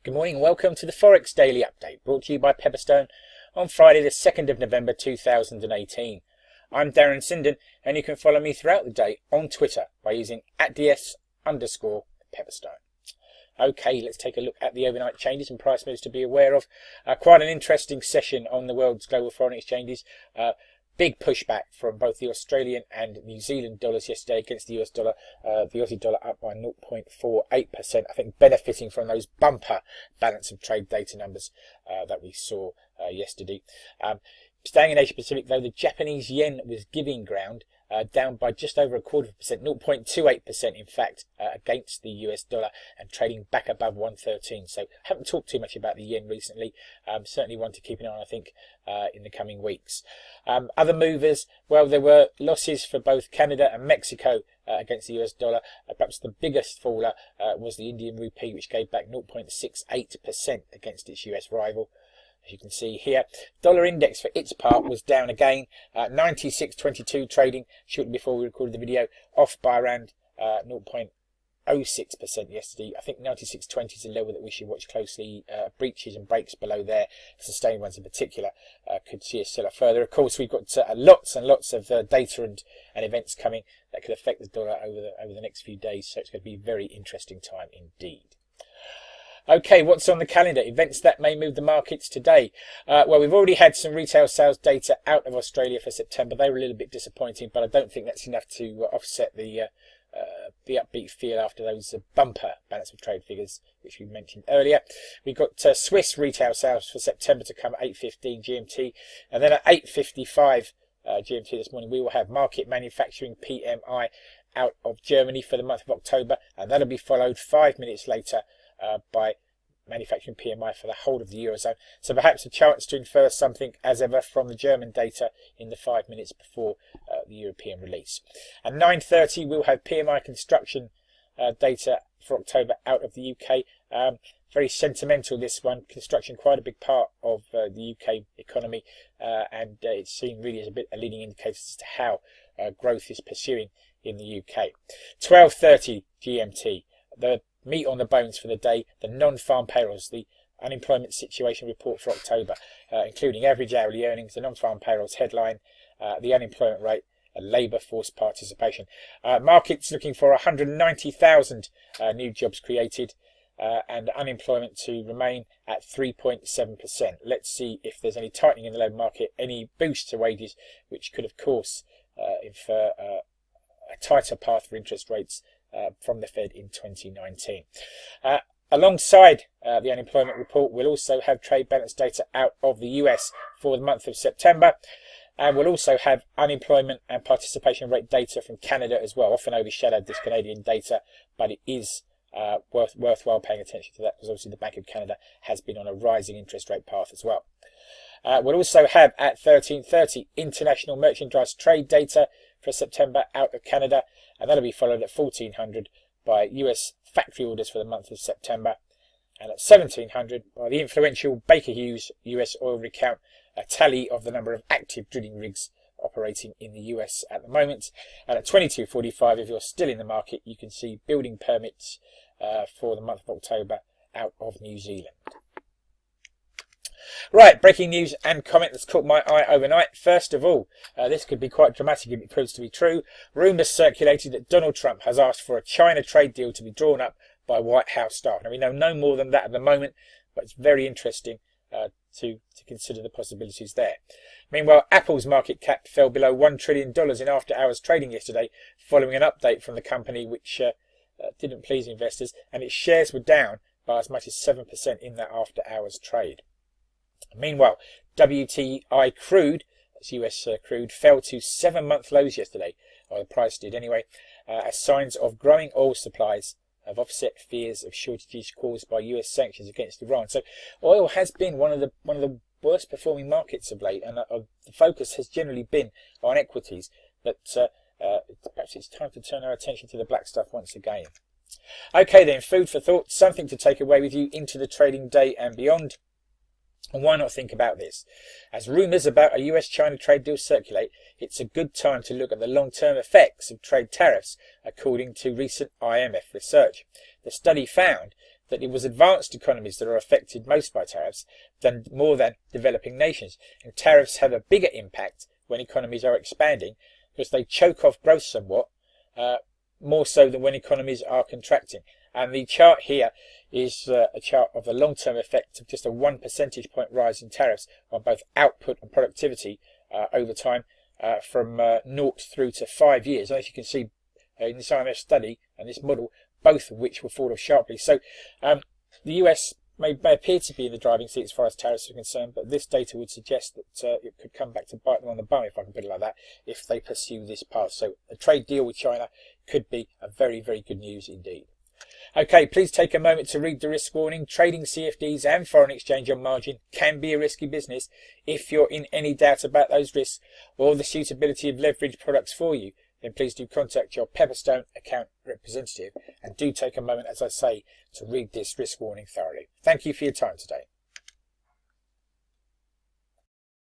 Good morning and welcome to the Forex Daily Update, brought to you by Pepperstone on Friday the 2nd of November 2018. I'm Darren Sinden and you can follow me throughout the day on Twitter by using @ds_Pepperstone. Okay, let's take a look at the overnight changes and price moves to be aware of. Quite an interesting session on the world's global foreign exchanges. Big pushback from both the Australian and New Zealand dollars yesterday against the US dollar. The Aussie dollar up by 0.48%, I think benefiting from those bumper balance of trade data numbers that we saw yesterday. Staying in Asia Pacific though, the Japanese yen was giving ground, down by just over 0.25%, 0.28% in fact, against the US dollar, and trading back above 113. So haven't talked too much about the yen recently. Certainly one to keep an eye on, I think, in the coming weeks. Other movers, well, there were losses for both Canada and Mexico against the US dollar. Perhaps the biggest faller was the Indian rupee, which gave back 0.68% against its US rival. As you can see here, dollar index for its part was down again, 96.22 trading shortly before we recorded the video, off by around 0.06% yesterday. I think 96.20 is a level that we should watch closely. Breaches and breaks below there, sustained ones in particular, could see us sell it further. Of course, we've got lots and lots of data and events coming that could affect the dollar over the next few days, so it's going to be a very interesting time indeed. Okay, what's on the calendar? Events that may move the markets today. Well, we've already had some retail sales data out of Australia for September. They were a little bit disappointing, but I don't think that's enough to offset the upbeat feel after those bumper balance of trade figures, which we mentioned earlier. We've got Swiss retail sales for September to come at 8:15 GMT, and then at 8:55 GMT this morning, we will have market manufacturing PMI out of Germany for the month of October, and that'll be followed 5 minutes later by manufacturing PMI for the whole of the Eurozone. So perhaps a chance to infer something as ever from the German data in the 5 minutes before the European release. At 9:30 we'll have PMI construction data for October out of the UK. Very sentimental, this one. Construction quite a big part of the UK economy, and it's seen really as a bit a leading indicator as to how growth is pursuing in the UK. 12:30 GMT. The meat on the bones for the day, the non-farm payrolls, the unemployment situation report for October, including average hourly earnings, the non-farm payrolls headline, the unemployment rate, and labour force participation. Markets looking for 190,000 new jobs created, and unemployment to remain at 3.7%. Let's see if there's any tightening in the labour market, any boost to wages, which could of course infer a tighter path for interest rates from the Fed in 2019. Alongside the unemployment report, we'll also have trade balance data out of the US for the month of September, and we'll also have unemployment and participation rate data from Canada as well. Often overshadowed this Canadian data, but it is worthwhile paying attention to that, because obviously the Bank of Canada has been on a rising interest rate path as well. We'll also have at 13:30 international merchandise trade data for September out of Canada, and that'll be followed at 1400 by US factory orders for the month of September, and at 1700 by the influential Baker Hughes US oil rig count, a tally of the number of active drilling rigs operating in the US at the moment. And at 22:45, if you're still in the market, you can see building permits for the month of October out of New Zealand. Right, breaking news and comment that's caught my eye overnight. First of all, this could be quite dramatic if it proves to be true. Rumours circulated that Donald Trump has asked for a China trade deal to be drawn up by White House staff. Now, we know no more than that at the moment, but it's very interesting to consider the possibilities there. Meanwhile, Apple's market cap fell below $1 trillion in after-hours trading yesterday, following an update from the company which didn't please investors, and its shares were down by as much as 7% in that after-hours trade. Meanwhile, WTI crude, that's US crude, fell to 7-month lows yesterday, or the price did anyway, as signs of growing oil supplies have offset fears of shortages caused by US sanctions against Iran. So oil has been one of the worst performing markets of late, and the focus has generally been on equities, but perhaps it's time to turn our attention to the black stuff once again. Okay then, food for thought, something to take away with you into the trading day and beyond. And why not think about this? As rumours about a US-China trade deal circulate, it's a good time to look at the long-term effects of trade tariffs, according to recent IMF research. The study found that it was advanced economies that are affected most by tariffs more than developing nations. And tariffs have a bigger impact when economies are expanding because they choke off growth somewhat, more so than when economies are contracting. And the chart here is a chart of the long-term effect of just a 1 percentage point rise in tariffs on both output and productivity over time from 0 through to 5 years. And as you can see in this IMF study and this model, both of which will fall off sharply. So the US may appear to be in the driving seat as far as tariffs are concerned, but this data would suggest that it could come back to bite them on the bum, if I can put it like that, if they pursue this path. So a trade deal with China could be a very, very good news indeed. Okay, please take a moment to read the risk warning. Trading CFDs and foreign exchange on margin can be a risky business. If you're in any doubt about those risks or the suitability of leverage products for you, then please do contact your Pepperstone account representative and do take a moment, as I say, to read this risk warning thoroughly. Thank you for your time today.